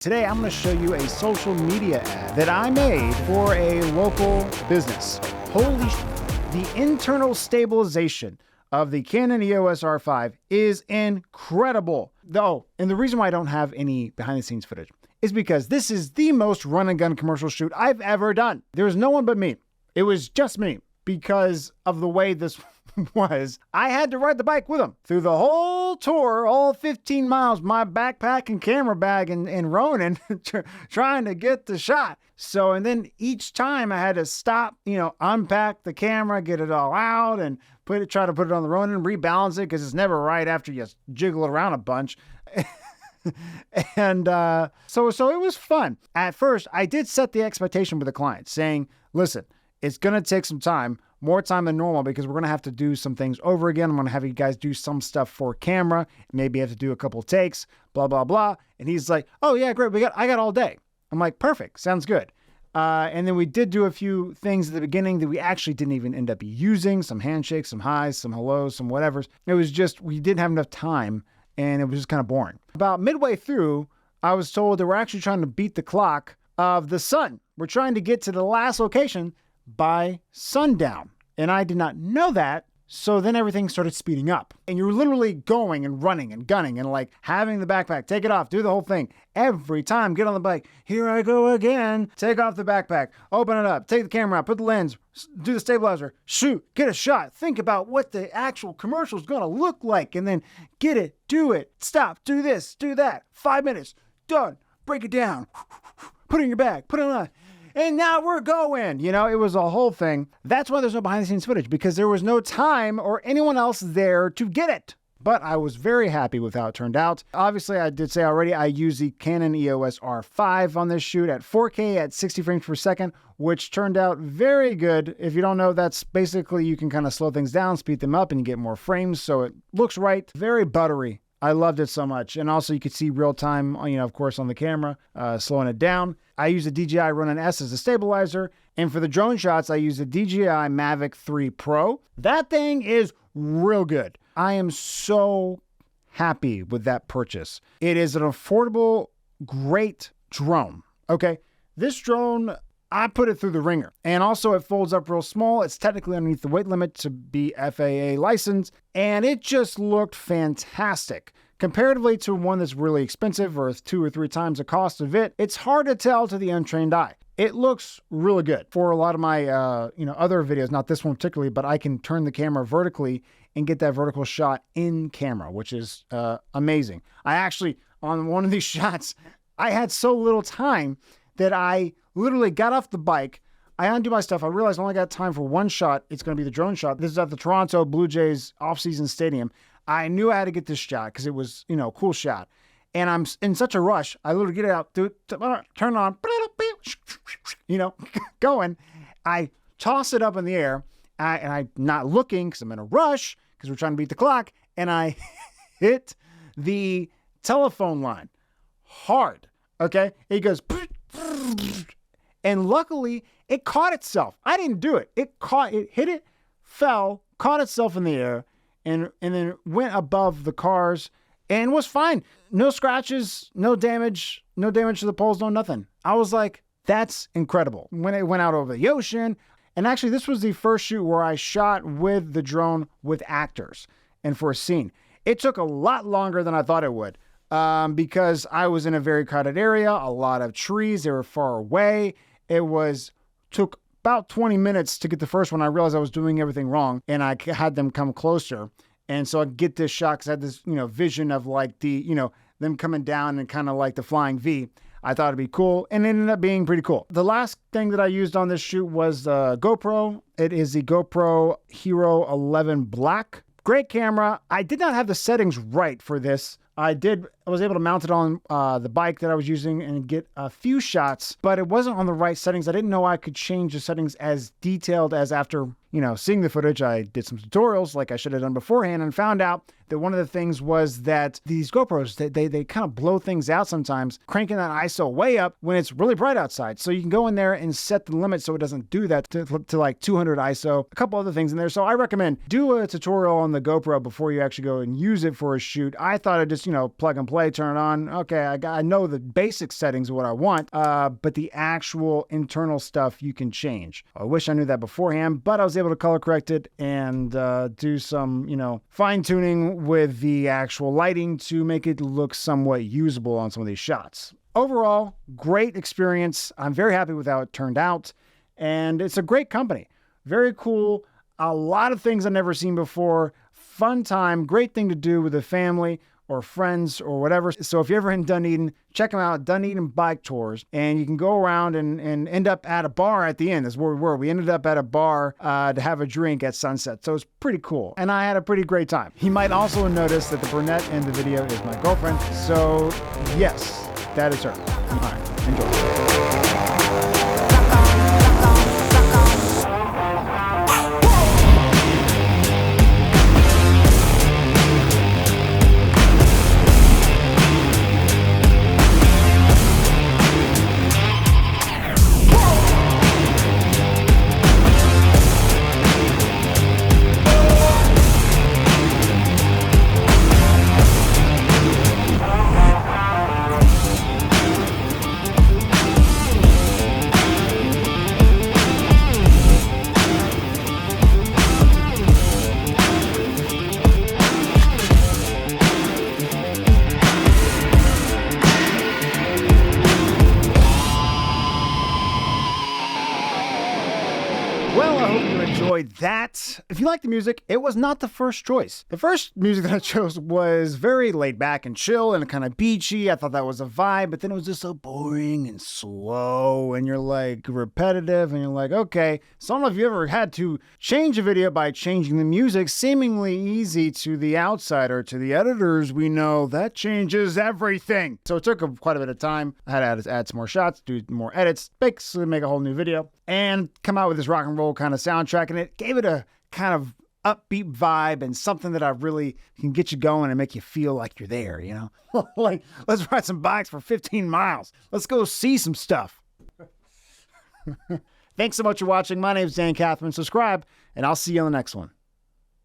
Today, I'm going to show you a social media ad that I made for a local business. Holy the internal stabilization of the Canon EOS R5 is incredible. Though, and the reason why I don't have any behind the scenes footage is because this is the most run and gun commercial shoot I've ever done. There's no one but me. It was just me because of the way this was. I had to ride the bike with him through the whole tour, all 15 miles, my backpack and camera bag and Ronin trying to get the shot. So, and then each time I had to stop, unpack the camera, get it all out and try to put it on the Ronin, rebalance it because it's never right after you jiggle it around a bunch. And so it was fun. At first, I did set the expectation with the client saying, listen, it's going to take some time, more time than normal, because we're going to have to do some things over again. I'm going to have you guys do some stuff for camera. Maybe have to do a couple takes, blah, blah, blah. And he's like, oh yeah, great. I got all day. I'm like, perfect. Sounds good. And then we did do a few things at the beginning that we actually didn't even end up using. Some handshakes, some highs, some hellos, some whatevers. It was just, we didn't have enough time and it was just kind of boring. About midway through, I was told that we're actually trying to beat the clock of the sun. We're trying to get to the last location by sundown. And I did not know that. So then everything started speeding up and you're literally going and running and gunning and like having the backpack, take it off, do the whole thing. Every time, get on the bike. Here I go again. Take off the backpack, open it up, take the camera out, put the lens, do the stabilizer, shoot, get a shot. Think about what the actual commercial is going to look like and then get it, do it, stop, do this, do that. 5 minutes, done, break it down, put it in your bag, put it on. And now we're going. It was a whole thing. That's why there's no behind the scenes footage, because there was no time or anyone else there to get it. But I was very happy with how it turned out. Obviously, I did say already, I used the Canon EOS R5 on this shoot at 4K at 60 frames per second, which turned out very good. If you don't know, that's basically you can kind of slow things down, speed them up, and you get more frames. So it looks right. Very buttery. I loved it so much. And also you could see real time, of course, on the camera, slowing it down. I use the DJI Ronin S as a stabilizer. And for the drone shots, I use the DJI Mavic 3 Pro. That thing is real good. I am so happy with that purchase. It is an affordable, great drone. Okay. This drone, I put it through the ringer. And also it folds up real small. It's technically underneath the weight limit to be FAA licensed. And it just looked fantastic. Comparatively to one that's really expensive or 2 or 3 times the cost of it, it's hard to tell to the untrained eye. It looks really good. For a lot of my other videos, not this one particularly, but I can turn the camera vertically and get that vertical shot in camera, which is amazing. I actually, on one of these shots, I had so little time that I literally got off the bike. I undo my stuff. I realized I only got time for one shot. It's going to be the drone shot. This is at the Toronto Blue Jays off-season stadium. I knew I had to get this shot because it was, cool shot. And I'm in such a rush. I literally get it out, turn it on, going. I toss it up in the air and I'm not looking because I'm in a rush because we're trying to beat the clock. And I hit the telephone line hard. Okay. It goes, and luckily it caught itself. I didn't do it. It hit it, fell, caught itself in the air. And then went above the cars and was fine. No scratches, no damage to the poles, no nothing. I was like, that's incredible. When it went out over the ocean. And actually, this was the first shoot where I shot with the drone with actors and for a scene. It took a lot longer than I thought it would because I was in a very crowded area, a lot of trees. They were far away. Took about 20 minutes to get the first one. I realized I was doing everything wrong and I had them come closer. And so I get this shot because I had this, vision of like them coming down and kind of like the flying V. I thought it'd be cool and it ended up being pretty cool. The last thing that I used on this shoot was the GoPro. It is the GoPro Hero 11 Black. Great camera. I did not have the settings right for this. I was able to mount it on the bike that I was using and get a few shots, but it wasn't on the right settings. I didn't know I could change the settings as detailed as after, seeing the footage. I did some tutorials like I should have done beforehand and found out that one of the things was that these GoPros, they kind of blow things out sometimes, cranking that ISO way up when it's really bright outside. So you can go in there and set the limit so it doesn't do that to like 200 ISO, a couple other things in there. So I recommend do a tutorial on the GoPro before you actually go and use it for a shoot. I thought I'd just, plug and play play, turn it on. Okay, I know the basic settings of what I want, but the actual internal stuff you can change. I wish I knew that beforehand, but I was able to color correct it and do some, fine tuning with the actual lighting to make it look somewhat usable on some of these shots. Overall, great experience. I'm very happy with how it turned out, and it's a great company. Very cool. A lot of things I've never seen before. Fun time, great thing to do with the family or friends or whatever. So if you're ever in Dunedin, check them out, Dunedin Bike Tours. And you can go around and end up at a bar at the end. That's where we were. We ended up at a bar to have a drink at sunset. So it's pretty cool. And I had a pretty great time. You might also notice that the brunette in the video is my girlfriend. So yes, that is her. All right, enjoy. Well, I hope you enjoyed that. If you like the music, it was not the first choice. The first music that I chose was very laid back and chill and kind of beachy. I thought that was a vibe, but then it was just so boring and slow and you're like repetitive and you're like, okay. So I don't know if you ever had to change a video by changing the music. Seemingly easy to the outsider, to the editors, we know that changes everything. So it took quite a bit of time. I had to add some more shots, do more edits, basically make a whole new video, and come out with this rock and roll kind of soundtrack, and it gave it a kind of upbeat vibe and something that I really can get you going and make you feel like you're there, like, let's ride some bikes for 15 miles. Let's go see some stuff. Thanks so much for watching. My name is Dan Catherine. Subscribe, and I'll see you on the next one.